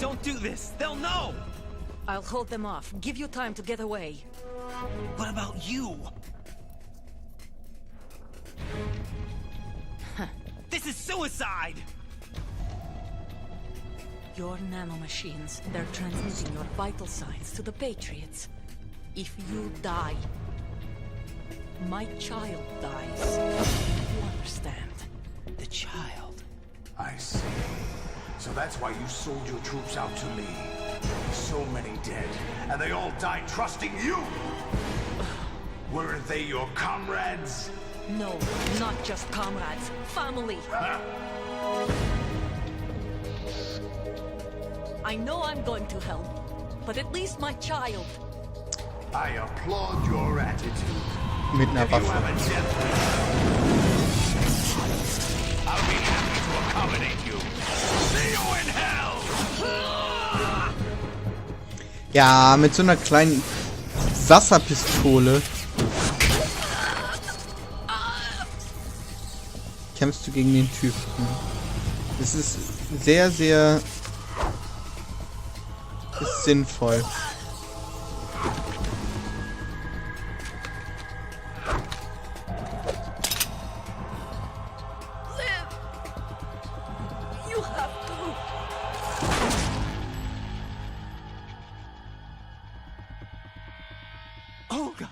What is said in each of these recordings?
Don't do this. They'll know. I'll hold them off. Give you time to get away. What about you? This is suicide! Your nanomachines, they're transmitting your vital signs to the Patriots. If you die, my child dies. You understand? The child. I see. So that's why you sold your troops out to me. So many dead, and they all died trusting you! Weren't they your comrades? No, not just comrades. Family. Huh? I know I'm going to hell, but at least my child. I applaud your attitude. Mit einer If you Waffe. have a death wish, I'll be happy to accommodate you. See you in hell! Ja, mit so einer kleinen Wasserpistole kämpfst du gegen den Typen. Es ist sehr, sehr sinnvoll. Live! You have to. Oh, God.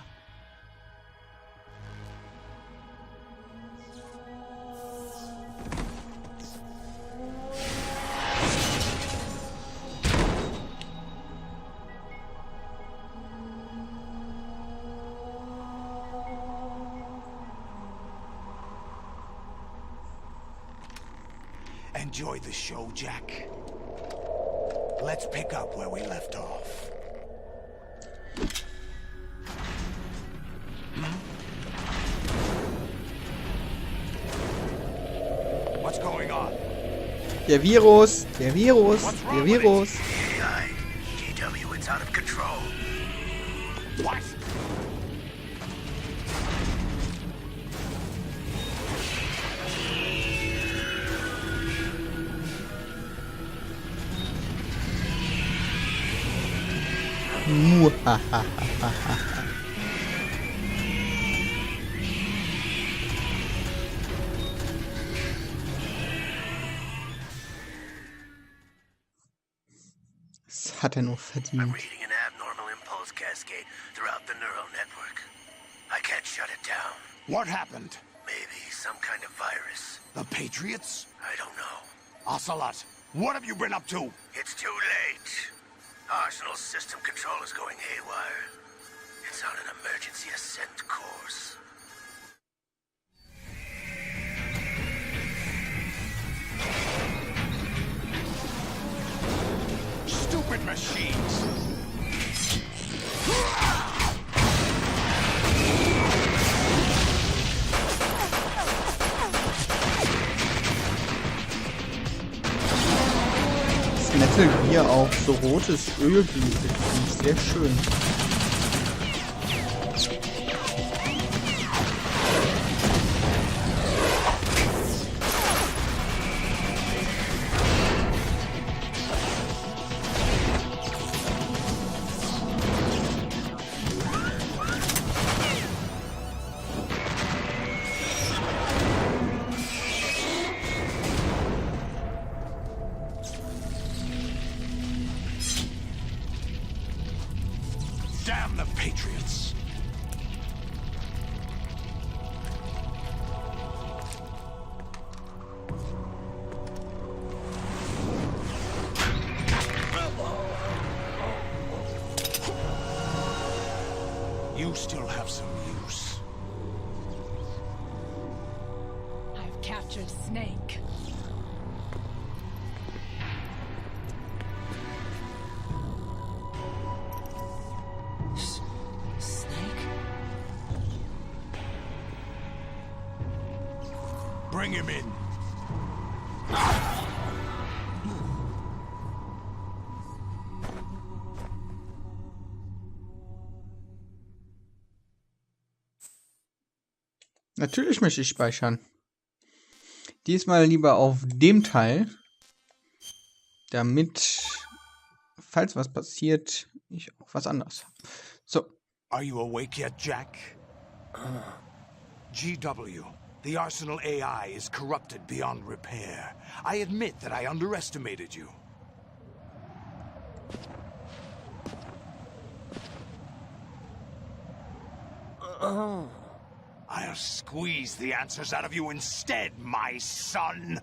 Enjoy the show, Jack. Let's pick up where we left off. What's going on? Der Virus, der Virus, der Virus. GW, it's out of control. What? Muhahaha. Das hat er nur I'm verdient. reading an abnormal impulse cascade throughout the neural network. I can't shut it down. What happened? Maybe some kind of virus. The Patriots? I don't know. Ocelot, what have you been up to? It's too late. Arsenal's system control is going haywire. It's on an emergency ascent course. Stupid machines! Das Metal Gear auch so rotes Öl blutet. Finde ich sehr schön. Damn the Patriots! You still have some use. I've captured Snake. Snake? Bring him in. Natürlich möchte ich speichern. Diesmal lieber auf dem Teil, damit falls was passiert, ich auch was anderes habe. So, Are you awake yet, Jack? GW, the Arsenal AI is corrupted beyond repair. I admit that I underestimated you. I'll squeeze the answers out of you instead, my son!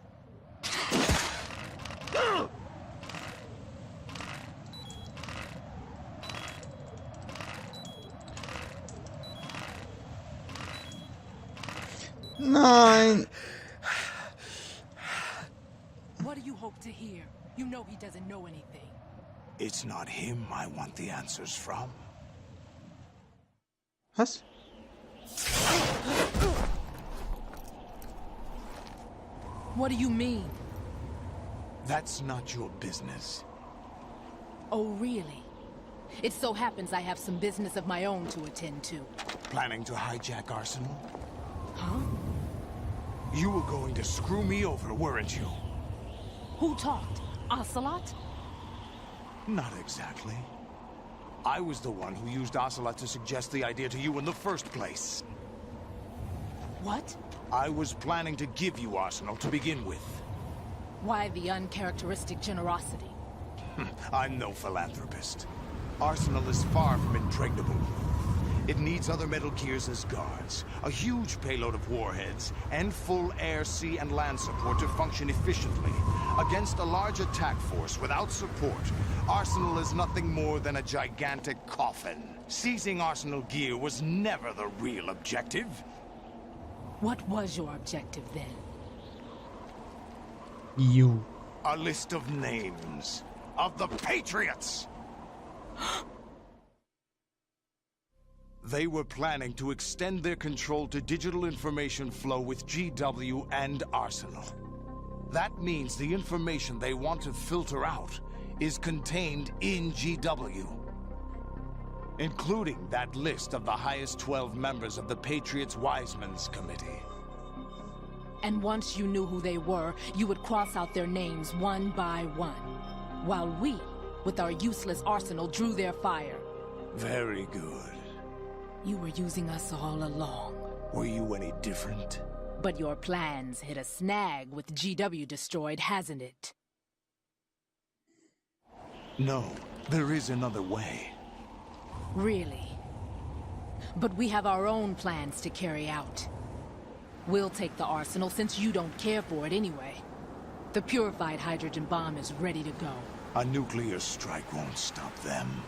9. What do you hope to hear? You know he doesn't know anything. It's not him I want the answers from. Was? What do you mean? That's not your business. Oh, really? It so happens I have some business of my own to attend to. Planning to hijack Arsenal? Huh? You were going to screw me over, weren't you? Who talked? Ocelot? Not exactly. I was the one who used Ocelot to suggest the idea to you in the first place. What? I was planning to give you Arsenal to begin with. Why the uncharacteristic generosity? I'm no philanthropist. Arsenal is far from impregnable. It needs other Metal Gears as guards, a huge payload of warheads, and full air, sea, and land support to function efficiently. Against a large attack force without support, Arsenal is nothing more than a gigantic coffin. Seizing Arsenal gear was never the real objective. What was your objective then? You. A list of names of the Patriots! They were planning to extend their control to digital information flow with GW and Arsenal. That means the information they want to filter out is contained in GW, including that list of the highest 12 members of the Patriots Wiseman's Committee. And once you knew who they were, you would cross out their names one by one, while we, with our useless arsenal, drew their fire. Very good. You were using us all along. Were you any different? But your plans hit a snag with GW destroyed, hasn't it? No, there is another way. Really? But we have our own plans to carry out. We'll take the arsenal since you don't care for it anyway. The purified hydrogen bomb is ready to go. A nuclear strike won't stop them.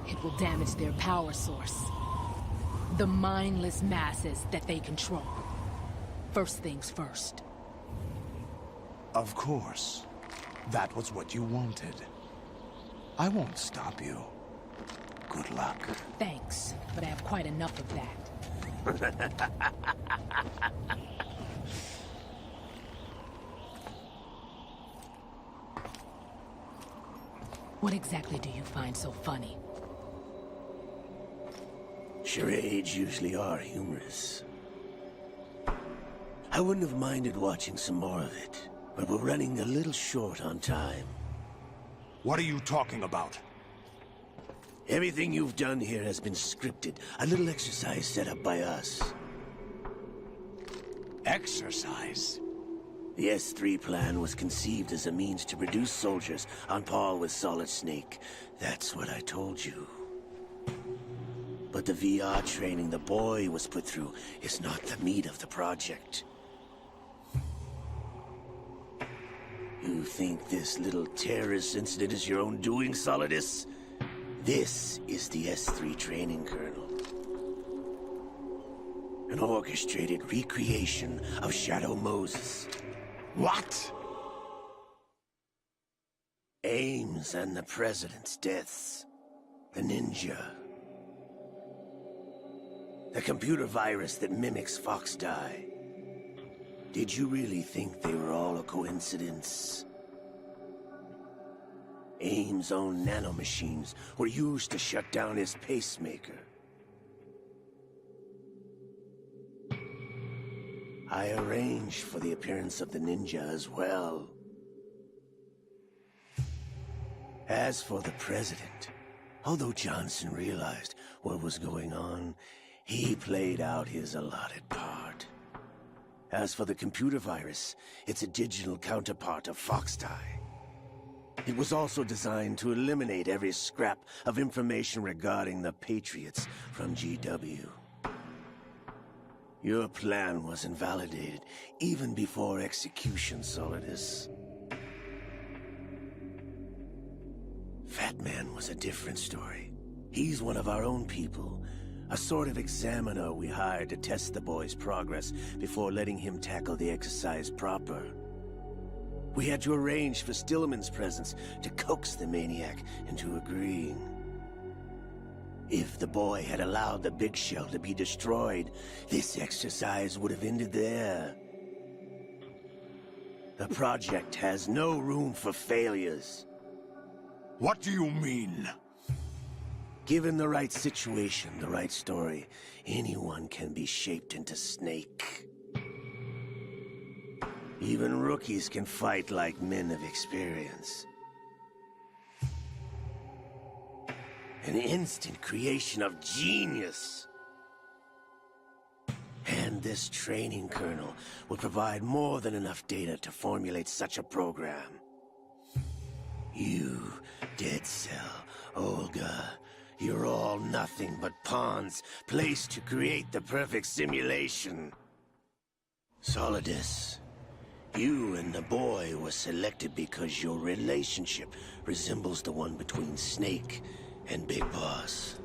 It will damage their power source. The mindless masses that they control. First things first. Of course. That was what you wanted. I won't stop you. Good luck. Thanks, but I have quite enough of that. What exactly do you find so funny? Charades usually are humorous. I wouldn't have minded watching some more of it, but we're running a little short on time. What are you talking about? Everything you've done here has been scripted, a little exercise set up by us. Exercise? The S3 plan was conceived as a means to produce soldiers on par with Solid Snake. That's what I told you. But the VR training the boy was put through is not the meat of the project. You think this little terrorist incident is your own doing, Solidus? This is the S3 training kernel. An orchestrated recreation of Shadow Moses. What? Ames and the President's deaths. The ninja. The computer virus that mimics Foxdie. Did you really think they were all a coincidence? Ames' own nanomachines were used to shut down his pacemaker. I arranged for the appearance of the ninja as well. As for the president, although Johnson realized what was going on, he played out his allotted part. As for the computer virus, it's a digital counterpart of Foxtie. It was also designed to eliminate every scrap of information regarding the Patriots from GW. Your plan was invalidated even before execution, Solidus. Fat Man was a different story. He's one of our own people, a sort of examiner we hired to test the boy's progress before letting him tackle the exercise proper. We had to arrange for Stillman's presence to coax the maniac into agreeing. If the boy had allowed the big shell to be destroyed, this exercise would have ended there. The project has no room for failures. What do you mean? Given the right situation, the right story, anyone can be shaped into Snake. Even rookies can fight like men of experience. An instant creation of genius. And this training kernel would provide more than enough data to formulate such a program. You, Dead Cell, Olga, you're all nothing but pawns placed to create the perfect simulation. Solidus, you and the boy were selected because your relationship resembles the one between Snake and Big Boss.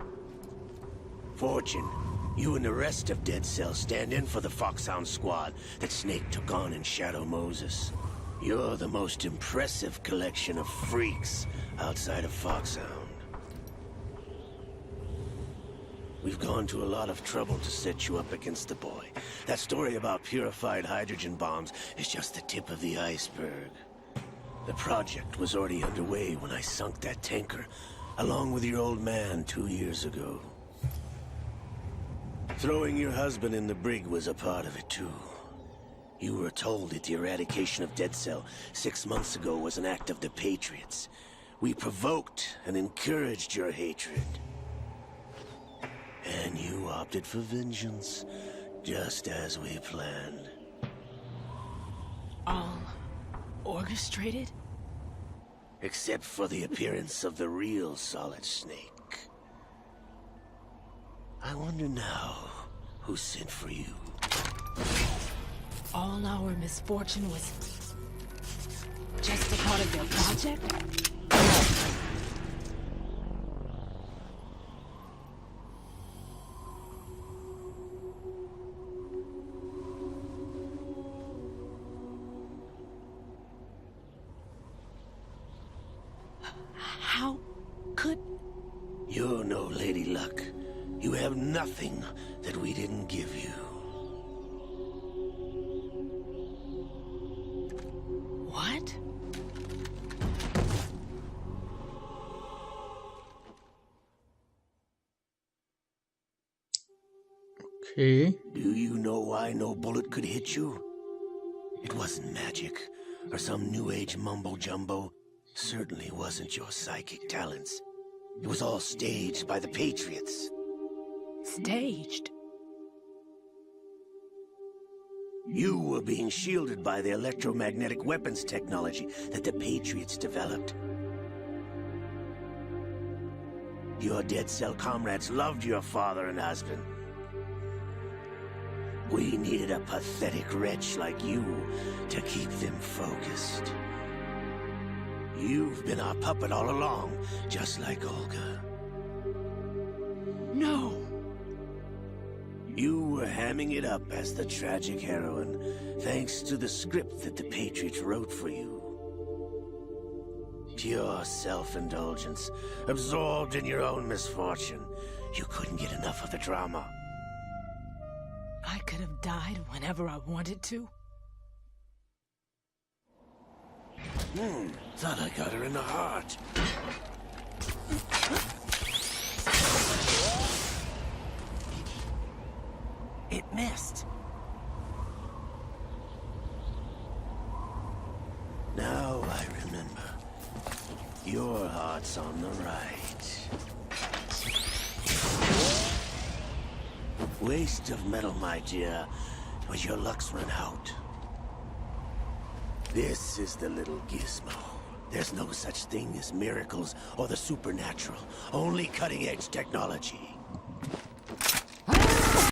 Fortune, you and the rest of Dead Cell stand in for the Foxhound squad that Snake took on in Shadow Moses. You're the most impressive collection of freaks outside of Foxhound. We've gone to a lot of trouble to set you up against the boy. That story about purified hydrogen bombs is just the tip of the iceberg. The project was already underway when I sunk that tanker, along with your old man 2 years ago. Throwing your husband in the brig was a part of it too. You were told that the eradication of Dead Cell 6 months ago was an act of the Patriots. We provoked and encouraged your hatred. And you opted for vengeance, just as we planned. All orchestrated? Except for the appearance of the real Solid Snake. I wonder now who sent for you. All our misfortune was just a part of their project? How could... You're no Lady Luck. You have nothing that we didn't give you. What? Okay. Do you know why no bullet could hit you? It wasn't magic, or some new age mumbo-jumbo. Certainly wasn't your psychic talents. It was all staged by the Patriots. Staged? You were being shielded by the electromagnetic weapons technology that the Patriots developed. Your Dead Cell comrades loved your father and husband. We needed a pathetic wretch like you to keep them focused. You've been our puppet all along, just like Olga. No. You were hamming it up as the tragic heroine, thanks to the script that the Patriots wrote for you. Pure self-indulgence, absorbed in your own misfortune. You couldn't get enough of the drama. I could have died whenever I wanted to. Thought I got her in the heart. It missed. Now I remember. Your heart's on the right. Waste of metal, my dear, but your luck's run out. This is the little gizmo. There's no such thing as miracles or the supernatural, only cutting-edge technology.